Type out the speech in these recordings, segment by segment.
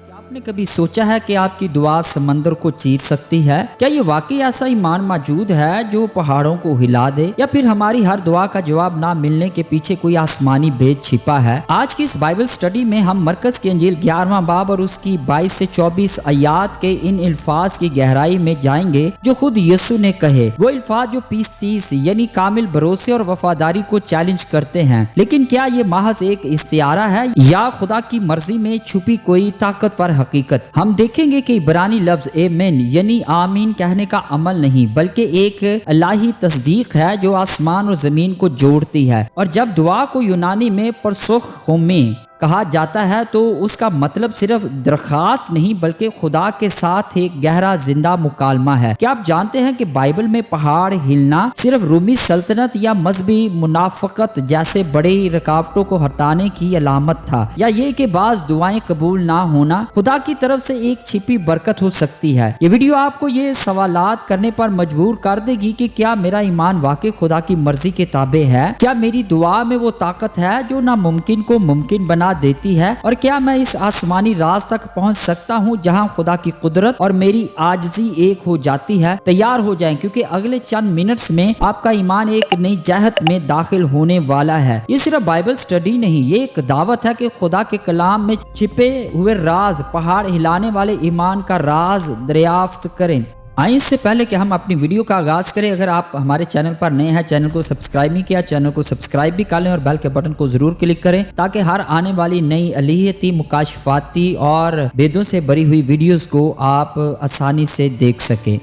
کیا آپ نے کبھی سوچا ہے کہ آپ کی دعا سمندر کو چیر سکتی ہے؟ کیا یہ واقعی ایسا ایمان موجود ہے جو پہاڑوں کو ہلا دے، یا پھر ہماری ہر دعا کا جواب نہ ملنے کے پیچھے کوئی آسمانی بھید چھپا ہے؟ آج کی اس بائبل سٹڈی میں ہم مرکز کی انجیل 11واں باب اور اس کی 22 سے 24 آیات کے ان الفاظ کی گہرائی میں جائیں گے جو خود یسوع نے کہے، وہ الفاظ جو 30 یعنی کامل بھروسے اور وفاداری کو چیلنج کرتے ہیں۔ لیکن کیا یہ محض ایک استعارہ ہے یا خدا کی مرضی میں چھپی کوئی طاقتور حقیقت؟ ہم دیکھیں گے کہ عبرانی لفظ آمین یعنی آمین کہنے کا عمل نہیں، بلکہ ایک الہی تصدیق ہے جو آسمان اور زمین کو جوڑتی ہے۔ اور جب دعا کو یونانی میں پرسوخومے کہا جاتا ہے تو اس کا مطلب صرف درخواست نہیں بلکہ خدا کے ساتھ ایک گہرا زندہ مکالمہ ہے۔ کیا آپ جانتے ہیں کہ بائبل میں پہاڑ ہلنا صرف رومی سلطنت یا مذہبی منافقت جیسے بڑی رکاوٹوں کو ہٹانے کی علامت تھا، یا یہ کہ بعض دعائیں قبول نہ ہونا خدا کی طرف سے ایک چھپی برکت ہو سکتی ہے؟ یہ ویڈیو آپ کو یہ سوالات کرنے پر مجبور کر دے گی کہ کیا میرا ایمان واقعی خدا کی مرضی کے تابع ہے؟ کیا میری دعا میں وہ طاقت ہے جو ناممکن کو ممکن بنا دیتی ہے؟ اور کیا میں اس آسمانی راز تک پہنچ سکتا ہوں جہاں خدا کی قدرت اور میری عاجزی ایک ہو جاتی ہے؟ تیار ہو جائیں، کیونکہ اگلے چند منٹس میں آپ کا ایمان ایک نئی جہت میں داخل ہونے والا ہے۔ یہ صرف بائبل سٹڈی نہیں، یہ ایک دعوت ہے کہ خدا کے کلام میں چھپے ہوئے راز، پہاڑ ہلانے والے ایمان کا راز دریافت کریں۔ آئیں اس سے پہلے کہ ہم اپنی ویڈیو کا آغاز کریں، اگر آپ ہمارے چینل پر نئے ہیں، چینل کو سبسکرائب نہیں کیا، چینل کو سبسکرائب بھی کر لیں اور بیل کے بٹن کو ضرور کلک کریں تاکہ ہر آنے والی نئی الہیاتی، مکاشفاتی اور بھیدوں سے بھری ہوئی ویڈیوز کو آپ آسانی سے دیکھ سکیں۔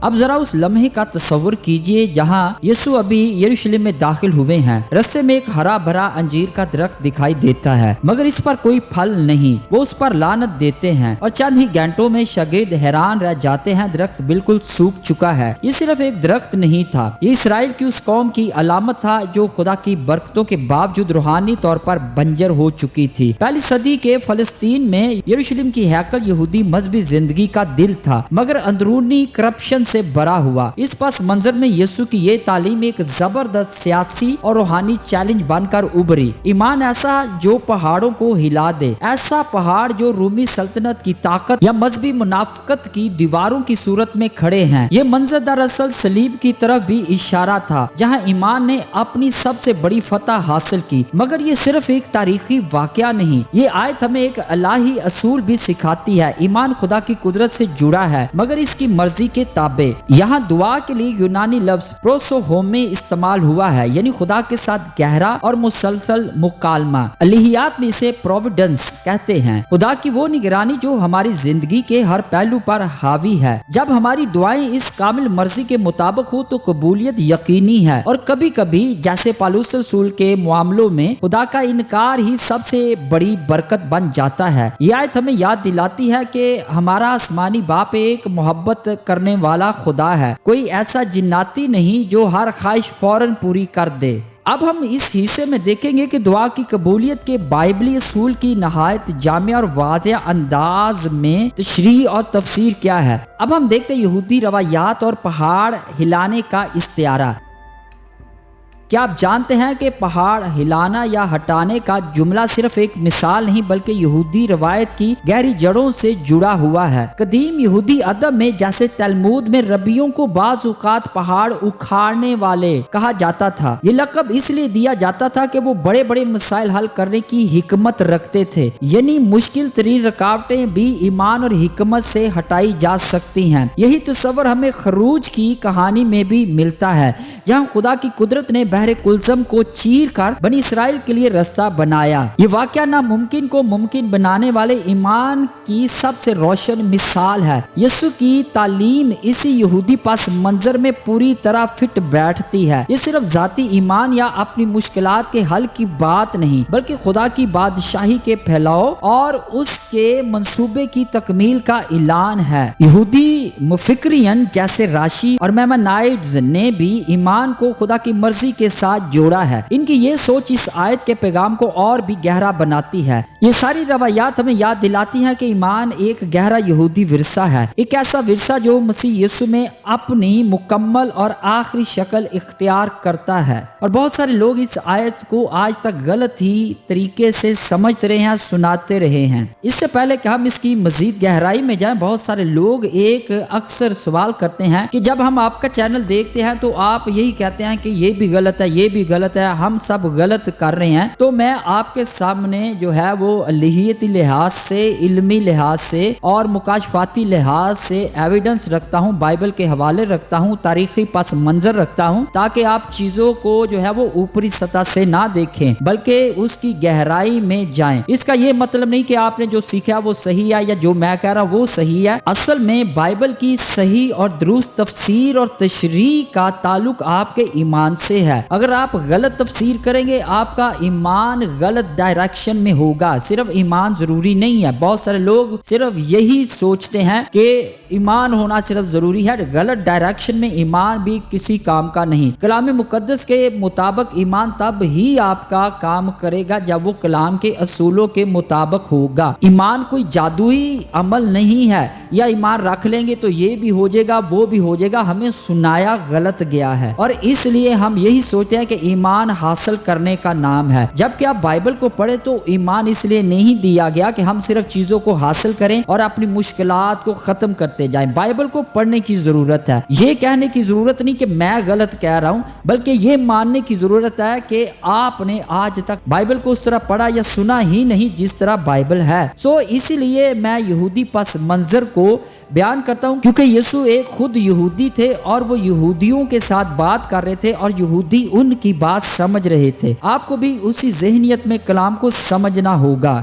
اب ذرا اس لمحے کا تصور کیجئے جہاں یسوع ابھی یروشلم میں داخل ہوئے ہیں۔ رستے میں ایک ہرا بھرا انجیر کا درخت دکھائی دیتا ہے، مگر اس پر کوئی پھل نہیں۔ وہ اس پر لعنت دیتے ہیں اور چند ہی گھنٹوں میں شاگرد حیران رہ جاتے ہیں، درخت بالکل سوکھ چکا ہے۔ یہ صرف ایک درخت نہیں تھا، یہ اسرائیل کی اس قوم کی علامت تھا جو خدا کی برکتوں کے باوجود روحانی طور پر بنجر ہو چکی تھی۔ پہلی صدی کے فلسطین میں یروشلم کی ہیکل یہودی مذہبی زندگی کا دل تھا، مگر اندرونی کرپشن سے بھرا ہوا۔ اس پس منظر میں یسوع کی یہ تعلیم ایک زبردست سیاسی اور روحانی چیلنج بن کر ابھری۔ ایمان ایسا جو پہاڑوں کو ہلا دے، ایسا پہاڑ جو رومی سلطنت کی طاقت یا مذہبی منافقت کی دیواروں کی صورت میں کھڑے ہیں۔ یہ منظر دراصل صلیب کی طرف بھی اشارہ تھا، جہاں ایمان نے اپنی سب سے بڑی فتح حاصل کی۔ مگر یہ صرف ایک تاریخی واقعہ نہیں، یہ آیت ہمیں ایک الہی اصول بھی سکھاتی ہے۔ ایمان خدا کی قدرت سے جڑا ہے مگر اس کی مرضی کے تابع۔ یہاں دعا کے لیے یونانی لفظ پروسوہومے استعمال ہوا ہے، یعنی خدا کے ساتھ گہرا اور مسلسل مکالمہ۔ الہیات میں اسے پروویڈنس کہتے ہیں، خدا کی وہ نگرانی جو ہماری زندگی کے ہر پہلو پر حاوی ہے۔ جب ہماری دعائیں اس کامل مرضی کے مطابق ہو تو قبولیت یقینی ہے، اور کبھی کبھی جیسے پالوس رسول کے معاملوں میں خدا کا انکار ہی سب سے بڑی برکت بن جاتا ہے۔ یہ آیت ہمیں یاد دلاتی ہے کہ ہمارا آسمانی باپ ایک محبت کرنے والا خدا ہے، کوئی ایسا جناتی نہیں جو ہر خواہش فوراً پوری کر دے۔ اب ہم اس حصے میں دیکھیں گے کہ دعا کی قبولیت کے بائبلی اصول کی نہایت جامع اور واضح انداز میں تشریح اور تفسیر کیا ہے۔ اب ہم دیکھتے ہیں یہودی روایات اور پہاڑ ہلانے کا استعارہ۔ کیا آپ جانتے ہیں کہ پہاڑ ہلانا یا ہٹانے کا جملہ صرف ایک مثال نہیں بلکہ یہودی روایت کی گہری جڑوں سے جڑا ہوا ہے؟ قدیم یہودی ادب میں جیسے تلمود میں ربیوں کو بعض اوقات پہاڑ اکھاڑنے والے کہا جاتا تھا۔ یہ لقب اس لیے دیا جاتا تھا کہ وہ بڑے بڑے مسائل حل کرنے کی حکمت رکھتے تھے، یعنی مشکل ترین رکاوٹیں بھی ایمان اور حکمت سے ہٹائی جا سکتی ہیں۔ یہی تصور ہمیں خروج کی کہانی میں بھی ملتا ہے، جہاں خدا کی قدرت نے بحر کلزم کو چیر کر بنی اسرائیل کے لیے راستہ بنایا۔ یہ واقعہ ناممکن کو ممکن بنانے والے ایمان کی سب سے روشن مثال ہے۔ یسوع کی تعلیم اسی یہودی پس منظر میں پوری طرح فٹ بیٹھتی ہے۔ یہ صرف ذاتی ایمان یا اپنی مشکلات کے حل کی بات نہیں بلکہ خدا کی بادشاہی کے پھیلاؤ اور اس کے منصوبے کی تکمیل کا اعلان ہے۔ یہودی مفکرین جیسے راشی اور میمنائڈز نے بھی ایمان کو خدا کی مرضی کے کے ساتھ جوڑا ہے۔ ان کی یہ سوچ اس آیت کے پیغام کو اور بھی گہرا بناتی ہے۔ یہ ساری روایات ہمیں یاد دلاتی ہیں کہ ایمان ایک گہرا یہودی ورثہ ہے، ایک ایسا ورثہ جو مسیح یسوع میں اپنی مکمل اور آخری شکل اختیار کرتا ہے۔ اور بہت سارے لوگ اس آیت کو آج تک غلط ہی طریقے سے سمجھتے رہے ہیں، سناتے رہے ہیں۔ اس سے پہلے کہ ہم اس کی مزید گہرائی میں جائیں، بہت سارے لوگ ایک اکثر سوال کرتے ہیں کہ جب ہم آپ کا چینل دیکھتے ہیں تو آپ یہی کہتے ہیں کہ یہ بھی غلط ہے، یہ بھی غلط ہے، ہم سب غلط کر رہے ہیں۔ تو میں آپ کے سامنے جو ہے وہ الہیتی لحاظ سے، علمی لحاظ سے اور مکاشفاتی لحاظ سے ایویڈنس رکھتا ہوں، بائبل کے حوالے رکھتا ہوں، تاریخی پس منظر رکھتا ہوں، تاکہ آپ چیزوں کو جو ہے وہ اوپری سطح سے نہ دیکھیں بلکہ اس کی گہرائی میں جائیں۔ اس کا یہ مطلب نہیں کہ آپ نے جو سیکھا وہ صحیح ہے یا جو میں کہہ رہا ہوں وہ صحیح ہے۔ اصل میں بائبل کی صحیح اور درست تفسیر اور تشریح کا تعلق آپ کے ایمان سے ہے۔ اگر آپ غلط تفسیر کریں گے، آپ کا ایمان غلط ڈائریکشن میں ہوگا۔ صرف ایمان ضروری نہیں ہے، بہت سارے لوگ صرف یہی سوچتے ہیں کہ ایمان ہونا صرف ضروری ہے، غلط ڈائریکشن میں ایمان بھی کسی کام کا نہیں۔ کلام مقدس کے مطابق ایمان تب ہی آپ کا کام کرے گا جب وہ کلام کے اصولوں کے مطابق ہوگا۔ ایمان کوئی جادوئی عمل نہیں ہے، یا ایمان رکھ لیں گے تو یہ بھی ہو جائے گا، وہ بھی ہو جائے گا۔ ہمیں سنایا غلط گیا ہے اور اس لیے ہم یہی سوچتے ہیں کہ ایمان حاصل کرنے کا نام ہے، جبکہ آپ بائبل کو پڑھیں تو ایمان اس لیے نہیں دیا گیا کہ ہم صرف چیزوں کو حاصل کریں اور اپنی مشکلات کو ختم کرتے جائیں۔ بائبل کو پڑھنے کی ضرورت ہے، یہ کہنے کی ضرورت نہیں کہ میں غلط کہہ رہا ہوں، بلکہ یہ ماننے کی ضرورت ہے کہ آپ نے آج تک بائبل کو اس طرح پڑھا یا سنا ہی نہیں جس طرح بائبل ہے۔ اسی لیے میں یہودی پس منظر کو بیان کرتا ہوں، کیونکہ یسوع ایک خود یہودی تھے اور وہ یہودیوں کے ساتھ بات کر رہے تھے اور یہودی ان کی بات سمجھ رہے تھے۔ آپ کو بھی اسی ذہنیت میں کلام کو سمجھنا ہوگا۔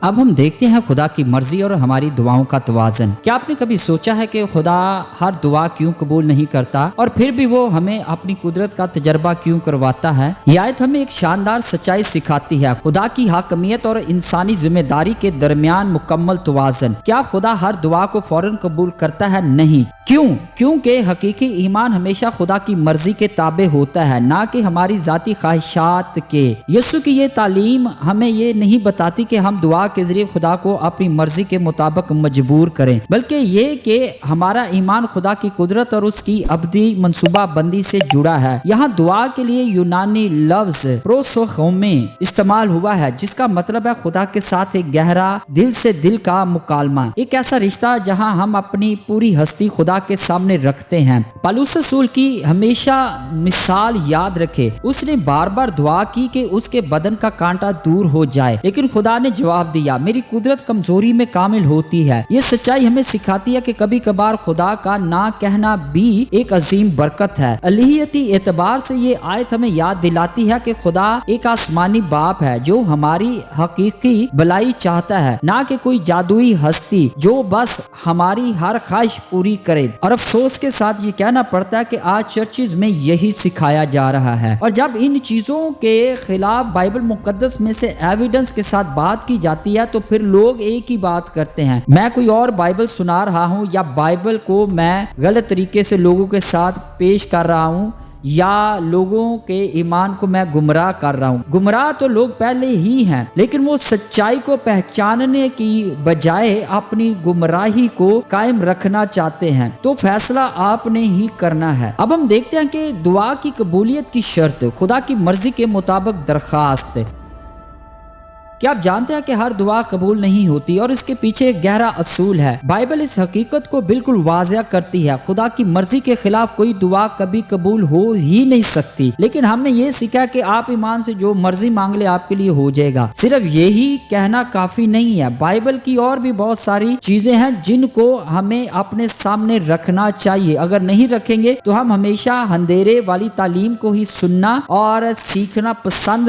اب ہم دیکھتے ہیں خدا کی مرضی اور ہماری دعاؤں کا توازن۔ کیا آپ نے کبھی سوچا ہے کہ خدا ہر دعا کیوں قبول نہیں کرتا اور پھر بھی وہ ہمیں اپنی قدرت کا تجربہ کیوں کرواتا ہے؟ یہ آیت ہمیں ایک شاندار سچائی سکھاتی ہے، خدا کی حاکمیت اور انسانی ذمہ داری کے درمیان مکمل توازن۔ کیا خدا ہر دعا کو فوراً قبول کرتا ہے؟ نہیں۔ کیوں؟ کیونکہ حقیقی ایمان ہمیشہ خدا کی مرضی کے تابع ہوتا ہے، نہ کہ ہماری ذاتی خواہشات کے۔ یسوع کی یہ تعلیم ہمیں یہ نہیں بتاتی کہ ہم دعا کے ذریعے خدا کو اپنی مرضی کے مطابق مجبور کریں، بلکہ یہ کہ ہمارا ایمان خدا کی قدرت اور اس کی ابدی منصوبہ بندی سے جڑا ہے۔ یہاں دعا کے لیے یونانی لفظ پروسوخومے استعمال ہوا ہے، جس کا مطلب ہے خدا کے ساتھ ایک گہرا دل سے دل کا مکالمہ، ایک ایسا رشتہ جہاں ہم اپنی پوری ہستی خدا کے سامنے رکھتے ہیں۔ پالوس رسول کی ہمیشہ مثال یاد رکھے، اس نے بار بار دعا کی کہ اس کے بدن کا کانٹا دور ہو جائے، لیکن خدا نے جواب دیا، میری قدرت کمزوری میں کامل ہوتی ہے۔ یہ سچائی ہمیں سکھاتی ہے کہ کبھی کبھار خدا کا نہ کہنا بھی ایک عظیم برکت ہے۔ الہیتی اعتبار سے یہ آیت ہمیں یاد دلاتی ہے کہ خدا ایک آسمانی باپ ہے جو ہماری حقیقی بھلائی چاہتا ہے، نہ کہ کوئی جادوئی ہستی جو بس ہماری ہر خواہش پوری کرے۔ اور افسوس کے ساتھ یہ کہنا پڑتا ہے کہ آج چرچز میں یہی سکھایا جا رہا ہے، اور جب ان چیزوں کے خلاف بائبل مقدس میں سے ایویڈنس کے ساتھ بات کی جاتی ہے تو پھر لوگ ایک ہی بات کرتے ہیں، میں کوئی اور بائبل سنا رہا ہوں، یا بائبل کو میں غلط طریقے سے لوگوں کے ساتھ پیش کر رہا ہوں، یا لوگوں کے ایمان کو میں گمراہ کر رہا ہوں۔ گمراہ تو لوگ پہلے ہی ہیں، لیکن وہ سچائی کو پہچاننے کی بجائے اپنی گمراہی کو قائم رکھنا چاہتے ہیں، تو فیصلہ آپ نے ہی کرنا ہے۔ اب ہم دیکھتے ہیں کہ دعا کی قبولیت کی شرط خدا کی مرضی کے مطابق درخواست۔ کیا آپ جانتے ہیں کہ ہر دعا قبول نہیں ہوتی اور اس کے پیچھے ایک گہرا اصول ہے؟ بائبل اس حقیقت کو بالکل واضح کرتی ہے، خدا کی مرضی کے خلاف کوئی دعا کبھی قبول ہو ہی نہیں سکتی۔ لیکن ہم نے یہ سیکھا کہ آپ ایمان سے جو مرضی مانگ لے آپ کے لیے ہو جائے گا۔ صرف یہی کہنا کافی نہیں ہے، بائبل کی اور بھی بہت ساری چیزیں ہیں جن کو ہمیں اپنے سامنے رکھنا چاہیے۔ اگر نہیں رکھیں گے تو ہم ہمیشہ اندھیرے والی تعلیم کو ہی سننا اور سیکھنا پسند